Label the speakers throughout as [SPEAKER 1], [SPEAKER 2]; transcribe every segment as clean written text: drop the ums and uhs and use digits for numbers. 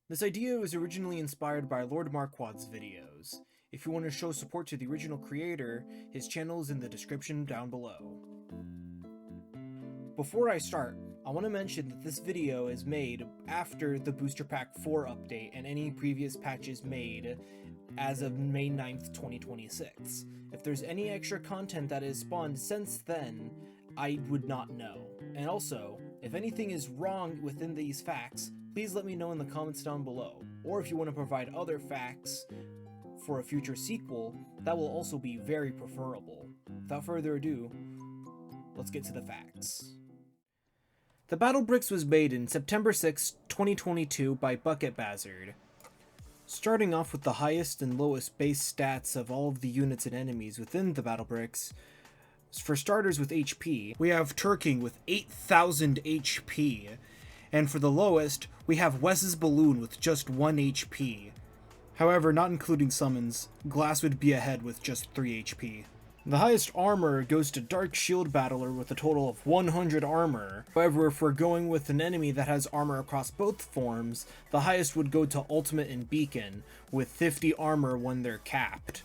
[SPEAKER 1] This idea was originally inspired by LordMarkiquad's videos. If you want to show support to the original creator, his channel is in the description down below. Before I start, I want to mention that this video is made after the Booster Pack 4 update and any previous patches made as of May 9th, 2026. If there's any extra content that is spawned since then, I would not know. And also, if anything is wrong within these facts, please let me know in the comments down below. Or if you want to provide other facts for a future sequel, that will also be very preferable. Without further ado, let's get to the facts. The Battle Bricks was made in September 6, 2022 by Bucket Bazard. Starting off with the highest and lowest base stats of all of the units and enemies within the Battle Bricks, for starters with HP, we have Turking with 8,000 HP, and for the lowest, we have Wes's Balloon with just 1 HP. However, not including summons, Glass would be ahead with just 3 HP. The highest armor goes to Dark Shield Battler with a total of 100 armor. However, if we're going with an enemy that has armor across both forms, the highest would go to Ultimate and Beacon with 50 armor when they're capped.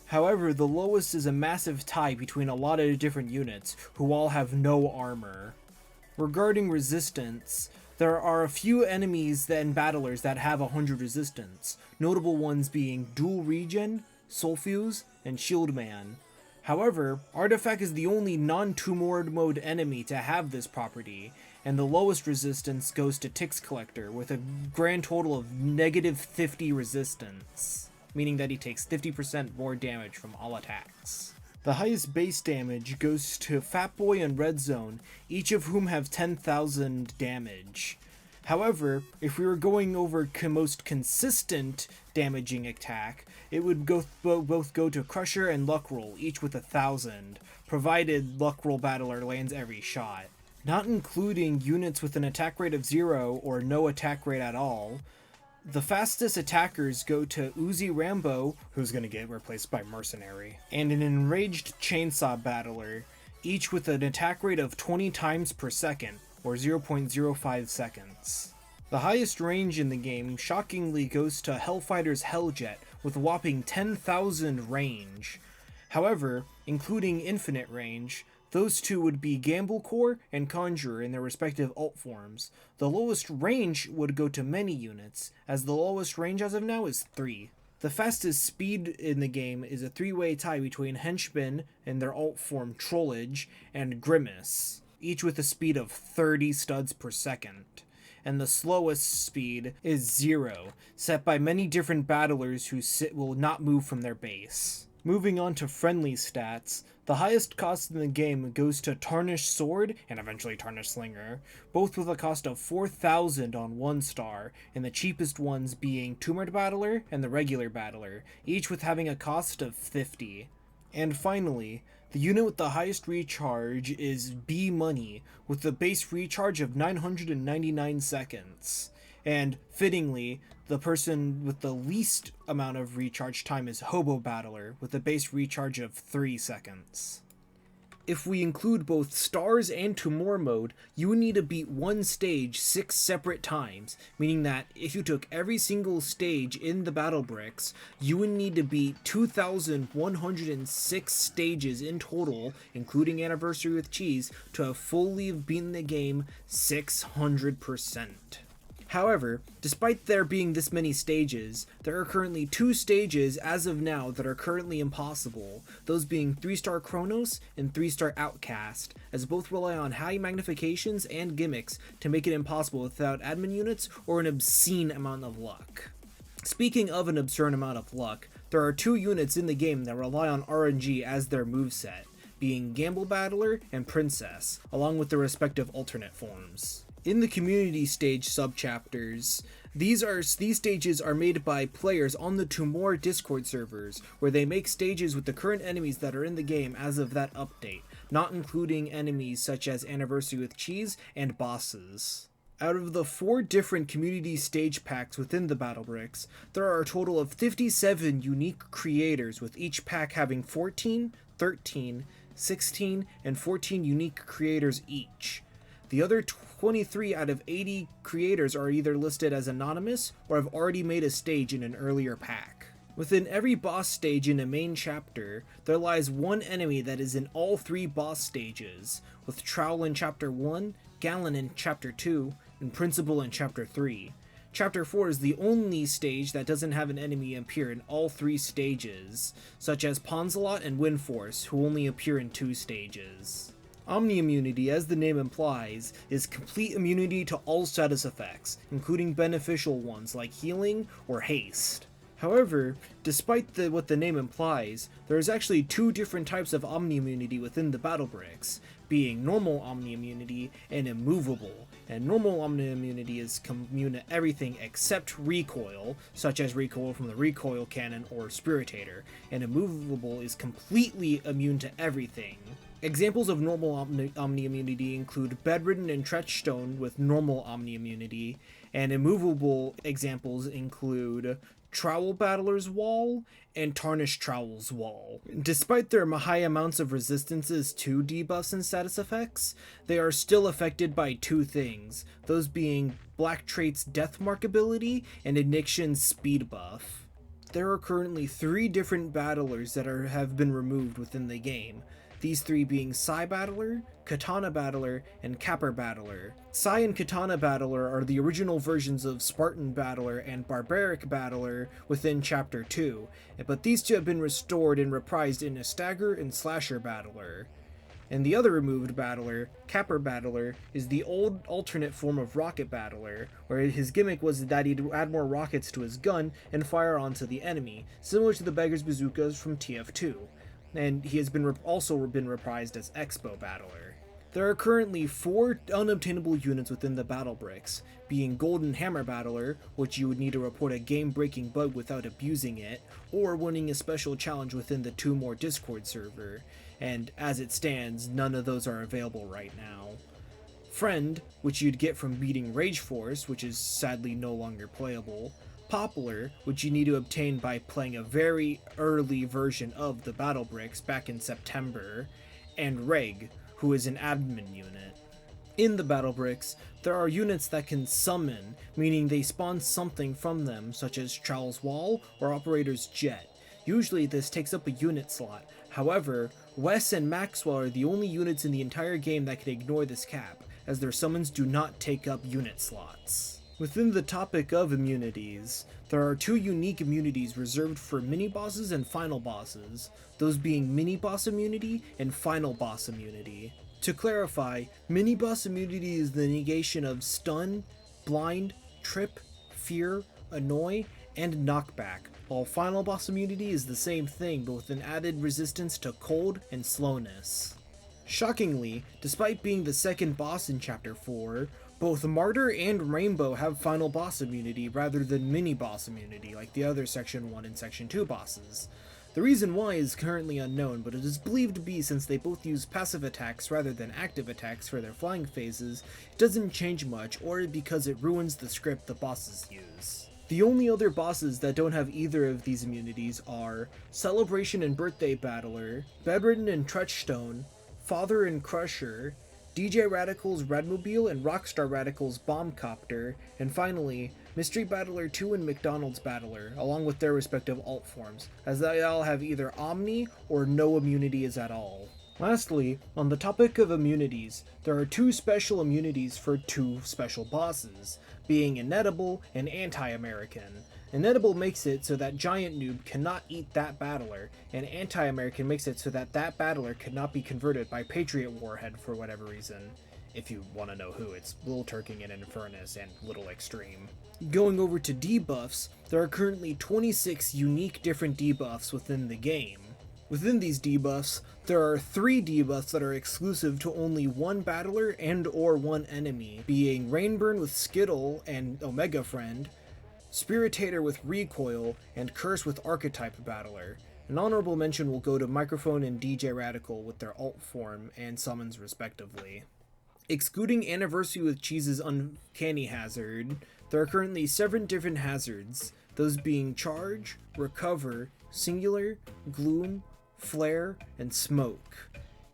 [SPEAKER 1] However, the lowest is a massive tie between a lot of different units who all have no armor. Regarding resistance, there are a few enemies and battlers that have 100 resistance, notable ones being Dual Regen, Soulfuse, and Shieldman. However, Artifact is the only non-Tumor mode enemy to have this property, and the lowest resistance goes to Tix Collector with a grand total of negative 50 resistance, meaning that he takes 50% more damage from all attacks. The highest base damage goes to Fatboy and Red Zone, each of whom have 10,000 damage. However, if we were going over most consistent damaging attack, it would both go to Crusher and Luckroll, each with 1,000, provided Luckroll Battler lands every shot. Not including units with an attack rate of 0 or no attack rate at all, the fastest attackers go to Uzi Rambo, who's going to get replaced by Mercenary, and an Enraged Chainsaw Battler, each with an attack rate of 20 times per second, or 0.05 seconds. The highest range in the game shockingly goes to Hellfighter's Helljet with a whopping 10,000 range. However, including infinite range, those two would be Gamblecore and Conjurer in their respective alt forms. The lowest range would go to many units, as the lowest range as of now is 3. The fastest speed in the game is a 3-way tie between Henchmen in their alt form Trollage and Grimace, each with a speed of 30 studs per second. And the slowest speed is 0, set by many different battlers who will not move from their base. Moving on to friendly stats, the highest cost in the game goes to Tarnished Sword and eventually Tarnished Slinger, both with a cost of 4,000 on 1 star, and the cheapest ones being Tumored Battler and the Regular Battler, each with having a cost of 50. And finally, the unit with the highest recharge is B Money, with a base recharge of 999 seconds. And fittingly, the person with the least amount of recharge time is Hobo Battler, with a base recharge of 3 seconds. If we include both Stars and Tumor mode, you would need to beat one stage 6 separate times, meaning that if you took every single stage in the Battle Bricks, you would need to beat 2,106 stages in total, including Anniversary with Cheese, to have fully beaten the game 600%. However, despite there being this many stages, there are currently 2 stages as of now that are currently impossible, those being 3-star Chronos and 3-star Outcast, as both rely on high magnifications and gimmicks to make it impossible without admin units or an obscene amount of luck. Speaking of an absurd amount of luck, there are 2 units in the game that rely on RNG as their moveset, being Gamble Battler and Princess, along with their respective alternate forms. In the community stage subchapters, these stages are made by players on the Tumor Discord servers, where they make stages with the current enemies that are in the game as of that update, not including enemies such as Anniversary with Cheese and bosses. Out of the 4 different community stage packs within the Battle Bricks, there are a total of 57 unique creators, with each pack having 14, 13, 16, and 14 unique creators each. The other 23 out of 80 creators are either listed as anonymous or have already made a stage in an earlier pack. Within every boss stage in a main chapter, there lies one enemy that is in all 3 boss stages, with Trowel in Chapter 1, Gallon in Chapter 2, and Principal in Chapter 3. Chapter 4 is the only stage that doesn't have an enemy appear in all 3 stages, such as Ponzalot and Windforce, who only appear in 2 stages. Omni immunity, as the name implies, is complete immunity to all status effects, including beneficial ones like healing or haste. However, despite what the name implies, there is actually 2 different types of Omni immunity within the battle bricks, being normal Omni immunity and immovable. And normal Omni immunity is immune to everything except recoil, such as recoil from the recoil cannon or spiritator, and immovable is completely immune to everything. Examples of normal Omni immunity include Bedridden and Treachstone with normal Omni immunity, and immovable examples include Trowel Battler's Wall and Tarnished Trowel's Wall. Despite their high amounts of resistances to debuffs and status effects, they are still affected by 2 things, those being Black Trait's Death Mark ability and Ignixion's speed buff. There are currently 3 different battlers that have been removed within the game. These 3 being Psy Battler, Katana Battler, and Capper Battler. Psy and Katana Battler are the original versions of Spartan Battler and Barbaric Battler within Chapter 2, but these 2 have been restored and reprised in a Stagger and Slasher Battler. And the other removed Battler, Capper Battler, is the old alternate form of Rocket Battler, where his gimmick was that he'd add more rockets to his gun and fire onto the enemy, similar to the Beggar's Bazookas from TF2. And he has also been reprised as Expo Battler. There are currently 4 unobtainable units within the battle bricks, being Golden Hammer Battler, which you would need to report a game-breaking bug without abusing it, or winning a special challenge within the 2 more Discord server, and as it stands, none of those are available right now. Friend, which you'd get from beating Rage Force, which is sadly no longer playable. Poplar, which you need to obtain by playing a very early version of the battle bricks back in September, and Reg, who is an admin unit. In the battle bricks, there are units that can summon, meaning they spawn something from them, such as Trowel's Wall or Operator's Jet. Usually this takes up a unit slot. However, Wes and Maxwell are the only units in the entire game that can ignore this cap, as their summons do not take up unit slots. Within the topic of immunities, there are 2 unique immunities reserved for mini-bosses and final bosses, those being mini-boss immunity and final boss immunity. To clarify, mini-boss immunity is the negation of stun, blind, trip, fear, annoy, and knockback, while final boss immunity is the same thing but with an added resistance to cold and slowness. Shockingly, despite being the second boss in Chapter 4, both Martyr and Rainbow have final boss immunity rather than mini-boss immunity like the other Section 1 and Section 2 bosses. The reason why is currently unknown, but it is believed to be since they both use passive attacks rather than active attacks for their flying phases, it doesn't change much, or because it ruins the script the bosses use. The only other bosses that don't have either of these immunities are Celebration and Birthday Battler, Bedridden and Treachstone, Father and Crusher, DJ Radical's Redmobile and Rockstar Radical's Bombcopter, and finally, Mystery Battler 2 and McDonald's Battler, along with their respective alt forms, as they all have either Omni or no immunities at all. Lastly, on the topic of immunities, there are 2 special immunities for 2 special bosses, being Inedible and Anti-American. Inedible makes it so that Giant Noob cannot eat that battler, and Anti-American makes it so that that battler cannot be converted by Patriot Warhead for whatever reason. If you want to know who, it's Little Turking and Infernus and Little Extreme. Going over to debuffs, there are currently 26 unique different debuffs within the game. Within these debuffs, there are 3 debuffs that are exclusive to only one battler and or one enemy, being Rainburn with Skittle and Omega Friend, Spiritator with Recoil, and Curse with Archetype Battler. An honorable mention will go to Microphone and DJ Radical with their alt form and summons respectively. Excluding Anniversary with Cheese's Uncanny Hazard, there are currently 7 different hazards, those being Charge, Recover, Singular, Gloom, Flare, and Smoke.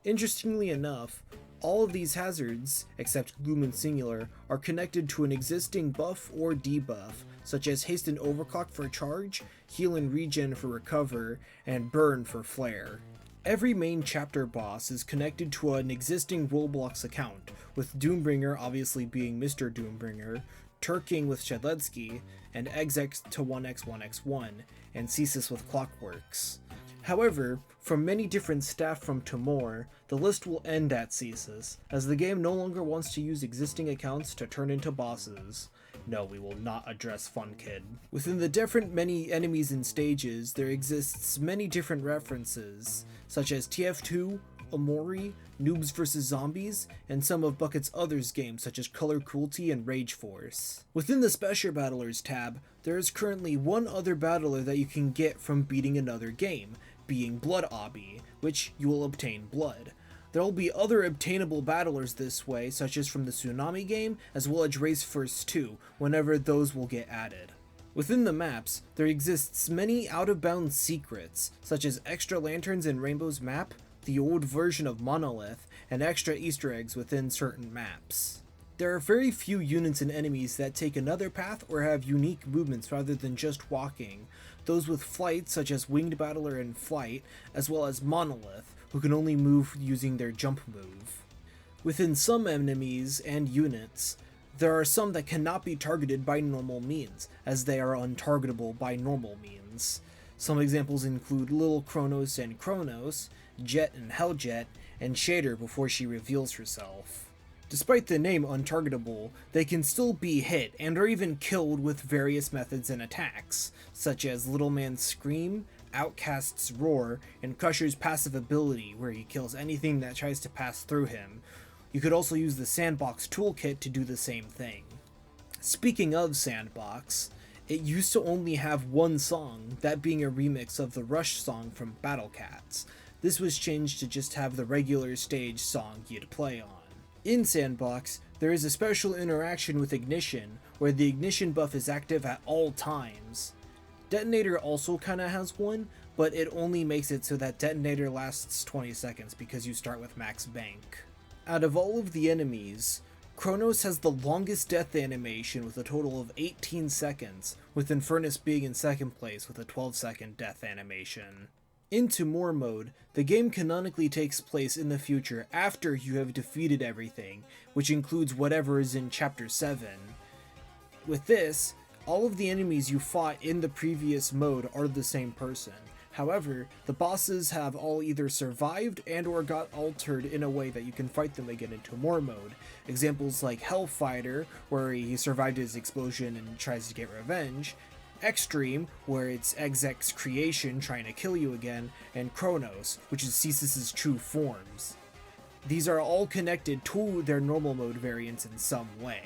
[SPEAKER 1] Interestingly enough, All of these hazards, except Gloom and Singular, are connected to an existing buff or debuff, such as Haste and Overclock for Charge, Heal and Regen for Recover, and Burn for Flare. Every main chapter boss is connected to an existing Roblox account, with Doombringer obviously being Mr. Doombringer, Turking with Shedletsky, and Exex to 1x1x1, and Cesis with Clockworks. However, from many different staff from Timor, the list will end at Cesis, as the game no longer wants to use existing accounts to turn into bosses. No, we will not address FunKid. Within the different many enemies and stages, there exists many different references, such as TF2, Omori, Noobs vs Zombies, and some of Bucket's others games such as Color Cruelty and Rage Force. Within the Special Battlers tab, there is currently one other battler that you can get from beating another game, being Blood Obby, which you will obtain blood. There will be other obtainable battlers this way, such as from the Tsunami game, as well as Race First 2, whenever those will get added. Within the maps, there exists many out-of-bounds secrets, such as extra lanterns in Rainbow's map, the old version of Monolith, and extra Easter eggs within certain maps. There are very few units and enemies that take another path or have unique movements rather than just walking, those with flight such as Winged Battler and Flight, as well as Monolith, who can only move using their jump move. Within some enemies and units, there are some that cannot be targeted by normal means, as they are untargetable by normal means. Some examples include Little Kronos and Kronos, Jet and Helljet, and Shader before she reveals herself. Despite the name untargetable, they can still be hit and are even killed with various methods and attacks, such as Little Man's Scream, Outcast's Roar, and Crusher's passive ability where he kills anything that tries to pass through him. You could also use the Sandbox toolkit to do the same thing. Speaking of Sandbox, it used to only have one song, that being a remix of the Rush song from Battle Cats. This was changed to just have the regular stage song you'd play on. In Sandbox, there is a special interaction with Ignition, where the Ignition buff is active at all times. Detonator also kinda has one, but it only makes it so that Detonator lasts 20 seconds because you start with max bank. Out of all of the enemies, Kronos has the longest death animation with a total of 18 seconds, with Infernus being in second place with a 12-second death animation. In Timor mode, the game canonically takes place in the future after you have defeated everything, which includes whatever is in Chapter 7. With this, all of the enemies you fought in the previous mode are the same person. However, the bosses have all either survived and or got altered in a way that you can fight them again in Timor mode. Examples like Hellfighter, where he survived his explosion and tries to get revenge, Extreme, where it's Exec's creation trying to kill you again, and Kronos, which is Cesis' true forms. These are all connected to their normal mode variants in some way.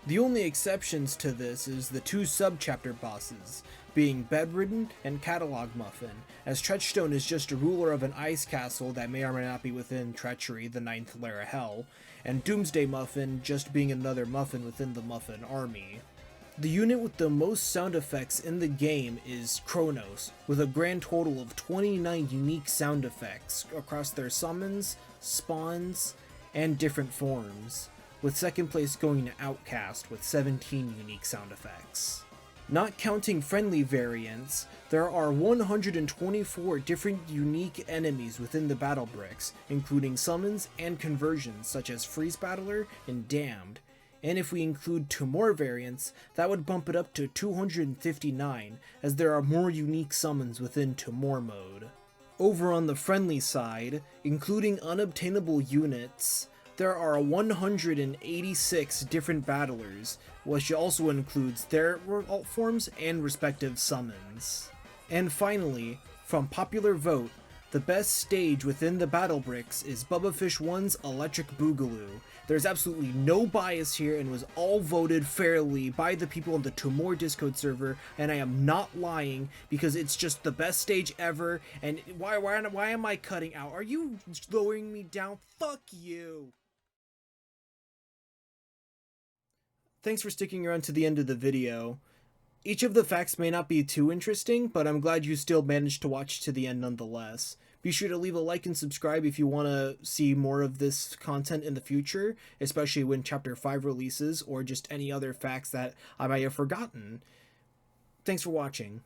[SPEAKER 1] The only exceptions to this is the two sub-chapter bosses, being Bedridden and Catalog Muffin, as Treachstone is just a ruler of an ice castle that may or may not be within Treachery, the 9th layer of hell, and Doomsday Muffin just being another Muffin within the Muffin army. The unit with the most sound effects in the game is Kronos, with a grand total of 29 unique sound effects across their summons, spawns, and different forms, with second place going to Outcast with 17 unique sound effects. Not counting friendly variants, there are 124 different unique enemies within the battle bricks, including summons and conversions such as Freeze Battler and Damned, and if we include 2 more variants, that would bump it up to 259, as there are more unique summons within Timor mode. Over on the friendly side, including unobtainable units, there are 186 different battlers, which also includes their alt forms and respective summons. And finally, from popular vote, the best stage within the Battle Bricks is Bubbafish 1's Electric Boogaloo. There's absolutely no bias here and was all voted fairly by the people on the Timor Discord server, and I am not lying because it's just the best stage ever, and why am I cutting out? Are you lowering me down? Fuck you! Thanks for sticking around to the end of the video. Each of the facts may not be too interesting, but I'm glad you still managed to watch to the end nonetheless. Be sure to leave a like and subscribe if you want to see more of this content in the future, especially when Chapter 5 releases, or just any other facts that I might have forgotten. Thanks for watching.